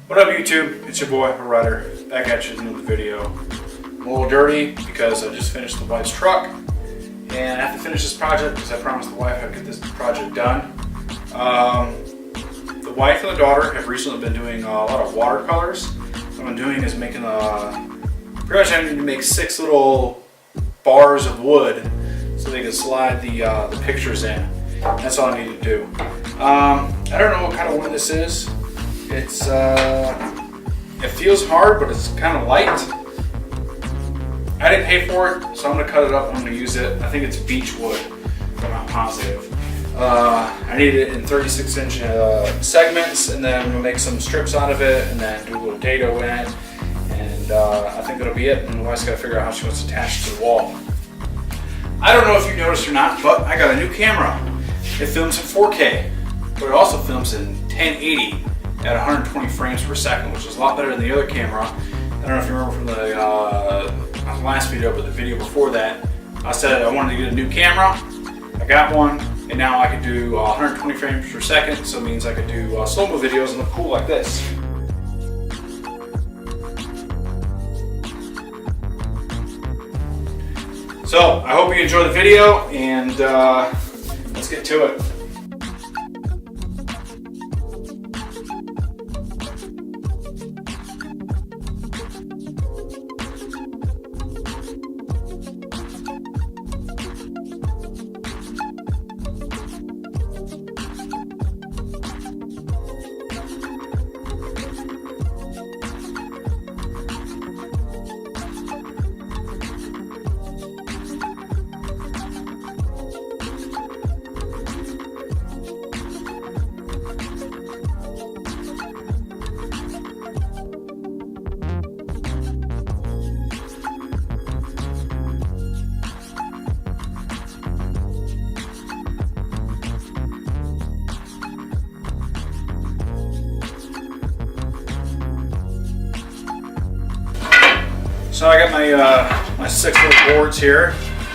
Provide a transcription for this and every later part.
What up YouTube? It's your boy, Ryder, back at you with another video. I'm a little dirty because I just finished the wife's truck and I have to finish this project because I promised the wife I'd get this project done. The wife and the daughter have recently been doing a lot of watercolors. What I'm doing is making pretty much I need to make 6 little bars of wood so they can slide the pictures in. That's all I need to do. I don't know what kind of wood this is. It feels hard, but it's kind of light. I didn't pay for it, so I'm going to cut it up and I'm going to use it. I think it's beech wood, but I'm not positive. I need it in 36-inch segments, and then I'm going to make some strips out of it, and then do a little dado in it. And I think that'll be it, and the wife's got to figure out how she wants to attach it to the wall. I don't know if you noticed or not, but I got a new camera. It films in 4K, but it also films in 1080 at 120 frames per second, which is a lot better than the other camera. I don't know if you remember from the last video, but the video before that, I said I wanted to get a new camera. I got one, and now I can do 120 frames per second, so it means I can do slow-mo videos and look cool like this. So, I hope you enjoy the video, and let's get to it. So I got my 6 little boards here,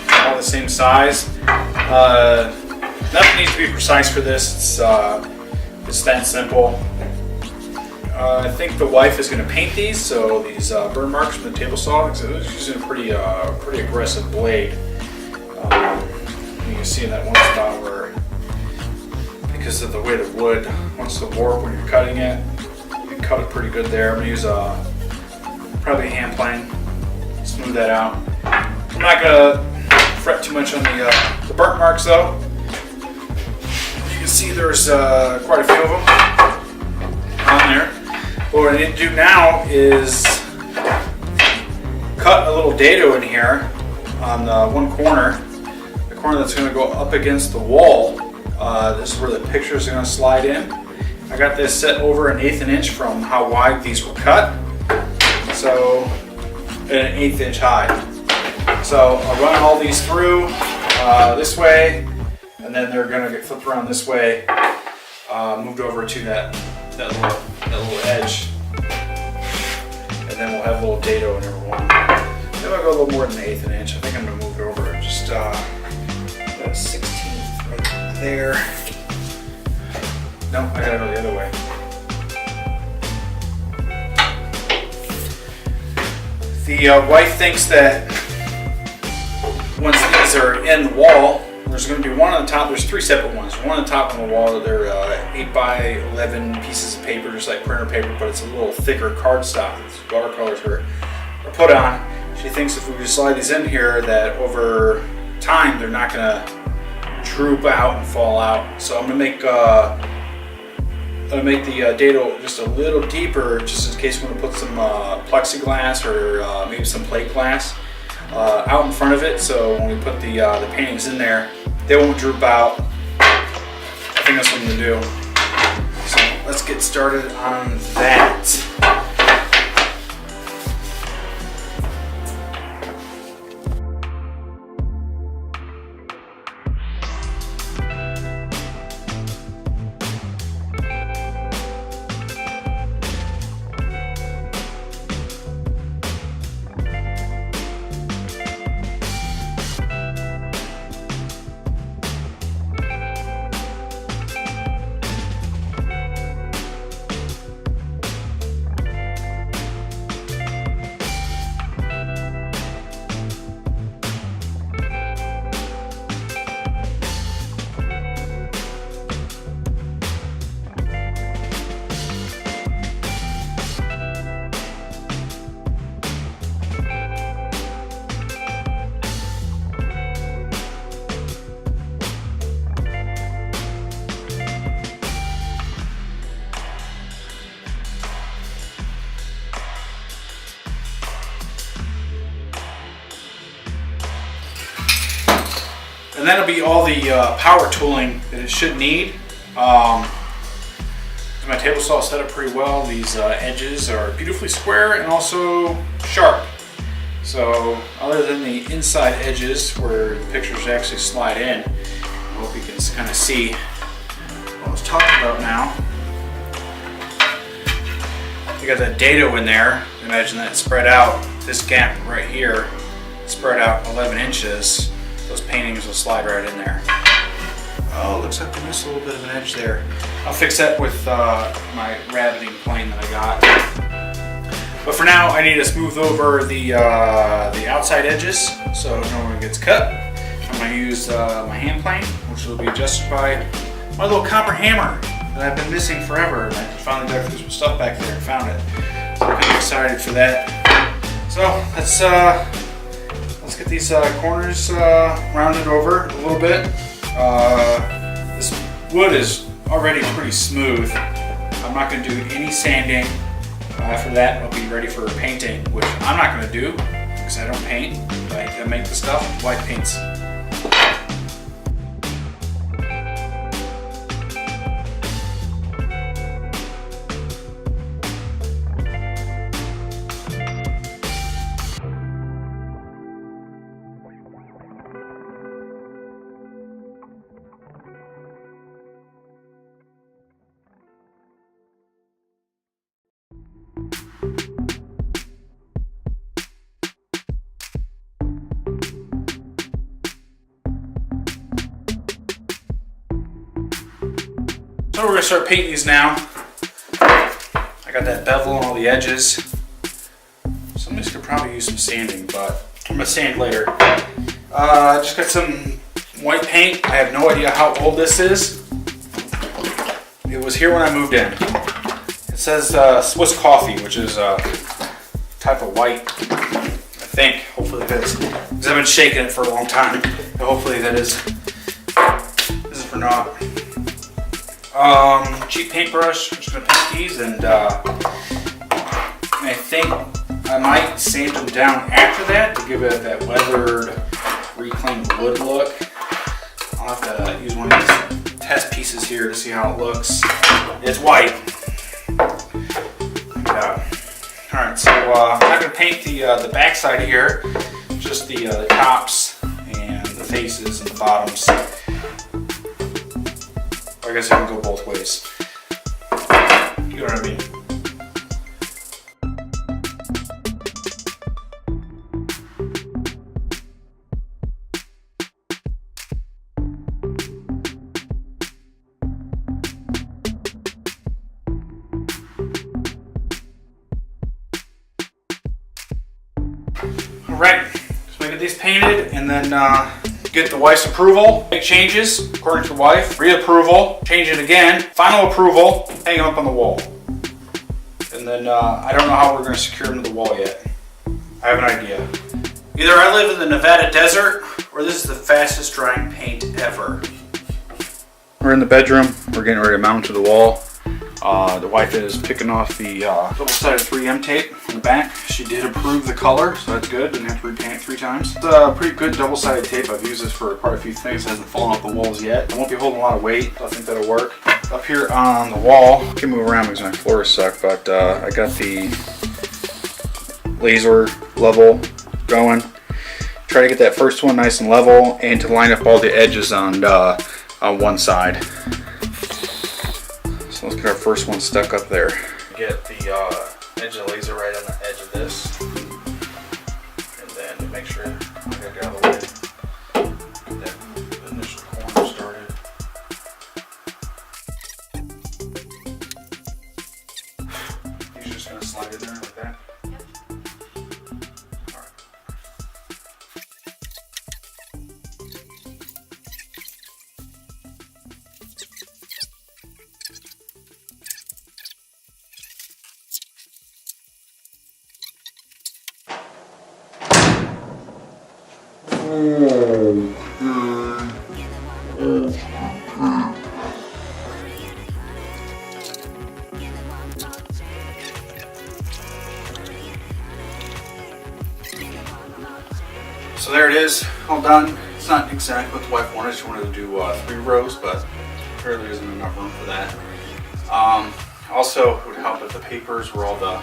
all the same size. Nothing needs to be precise for this. It's that simple. I think the wife is going to paint these, so these burn marks from the table saw, because it was using a pretty aggressive blade. You can see in that one spot where, because of the way the wood wants to warp when you're cutting it, you can cut it pretty good there. I'm going to use probably a hand plane. Smooth that out. I'm not gonna fret too much on the burnt marks though. You can see there's quite a few of them on there. But what I need to do now is cut a little dado in here on the one corner, the corner that's going to go up against the wall. This is where the pictures are going to slide in. I got this set over 1/8 inch from how wide these were cut. So an 1/8 inch high. So I'll run all these through this way, and then they're going to get flipped around this way, moved over to that little edge, and then we'll have a little dado in every one. Maybe I'll go a little more than 1/8 inch. I think I'm going to move it over just about 1/16 right there. No, I got to go the other way. The wife thinks that once these are in the wall, there's going to be one on the top. There's 3 separate ones. One on the top on the wall. They're 8x11 pieces of paper, just like printer paper, but it's a little thicker cardstock. These watercolors are put on. She thinks if we just slide these in here, that over time they're not going to droop out and fall out. So I'm going to make the dado just a little deeper, just in case we want to put some plexiglass or maybe some plate glass out in front of it, so when we put the paintings in there, they won't droop out. I think that's what I'm going to do. So let's get started on that. And that'll be all the power tooling that it should need. My table saw set up pretty well. These edges are beautifully square and also sharp. So other than the inside edges where the pictures actually slide in, I hope you can kind of see what I was talking about now. You got that dado in there. Imagine that spread out. This gap right here, spread out 11 inches. Those paintings will slide right in there. Oh, looks like I missed a little bit of an edge there. I'll fix that with my rabbiting plane that I got. But for now, I need to smooth over the outside edges so no one gets cut. I'm going to use my hand plane, which will be adjusted by my little copper hammer that I've been missing forever. And I finally dug through some stuff back there and found it. So I'm kind of excited for that. So let's get these corners rounded over a little bit. This wood is already pretty smooth. I'm not going to do any sanding. After that, I'll be ready for painting, which I'm not going to do because I don't paint. I make the stuff. White paints. So we're going to start painting these now. I got that bevel on all the edges. Some of these could probably use some sanding, but I'm going to sand later. Just got some white paint. I have no idea how old this is. It was here when I moved in. It says Swiss coffee, which is a type of white, I think. Hopefully that is, because I've been shaking it for a long time. But hopefully that is, this is for not. Cheap paintbrush. I'm just gonna paint these, and I think I might sand them down after that to give it that weathered, reclaimed wood look. I'll have to use one of these test pieces here to see how it looks. It's white. Alright, so I'm not gonna paint the back side here, just the tops and the faces and the bottoms. I guess I can go both ways. You know what I mean? Alright, so we get these painted and then get the wife's approval, make changes according to the wife, reapproval, change it again, final approval, hang them up on the wall. And then I don't know how we're going to secure them to the wall yet. I have an idea. Either I live in the Nevada desert or this is the fastest drying paint ever. We're in the bedroom. We're getting ready to mount to the wall. The wife is picking off the double-sided 3M tape on the back. She did approve the color, so that's good. Didn't have to repaint it 3 times. It's a pretty good double-sided tape. I've used this for quite a few things. It hasn't fallen off the walls yet. It won't be holding a lot of weight, so I think that'll work. Up here on the wall, I can move around because my floor is sucked, but I got the laser level going. Try to get that first one nice and level and to line up all the edges on one side. So let's get our first one stuck up there. Get the edge of the laser right on the edge of this. And then to make sure I gotta get out of the way. Get that initial corner started. You're just gonna slide it there like that? So there it is, all done. It's not exactly what the wife wanted. She wanted to do 3 rows, but there isn't enough room for that. Also, it would help if the papers were all the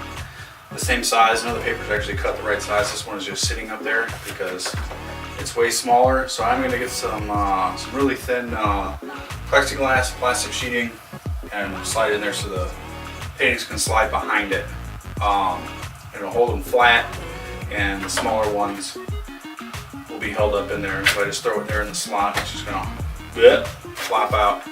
same size. None of the papers actually cut the right size. This one is just sitting up there because it's way smaller. So I'm going to get some really thin plexiglass, plastic sheeting, and slide it in there so the paintings can slide behind it. It'll hold them flat, and the smaller ones will be held up in there. So I just throw it there in the slot. It's just going to flop out.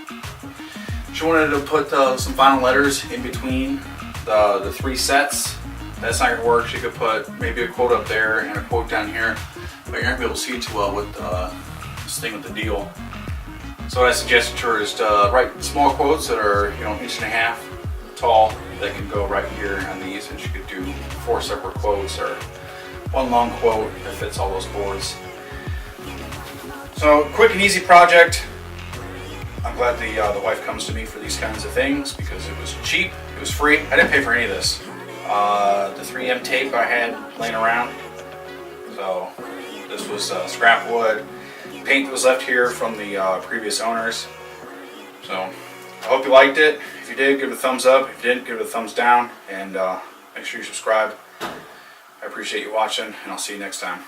She wanted to put some final letters in between the 3 sets. That's not going to work. She could put maybe a quote up there and a quote down here, but you're not going to be able to see too well with this thing with the deal. So what I suggested to her is to write small quotes that are 1.5 inches tall that can go right here on these, and she could do 4 separate quotes or 1 long quote that fits all those boards. So quick and easy project. I'm glad the wife comes to me for these kinds of things because it was cheap, it was free. I didn't pay for any of this. The 3M tape I had laying around. So this was scrap wood. Paint that was left here from the previous owners. So I hope you liked it. If you did, give it a thumbs up. If you didn't, give it a thumbs down. And make sure you subscribe. I appreciate you watching, and I'll see you next time.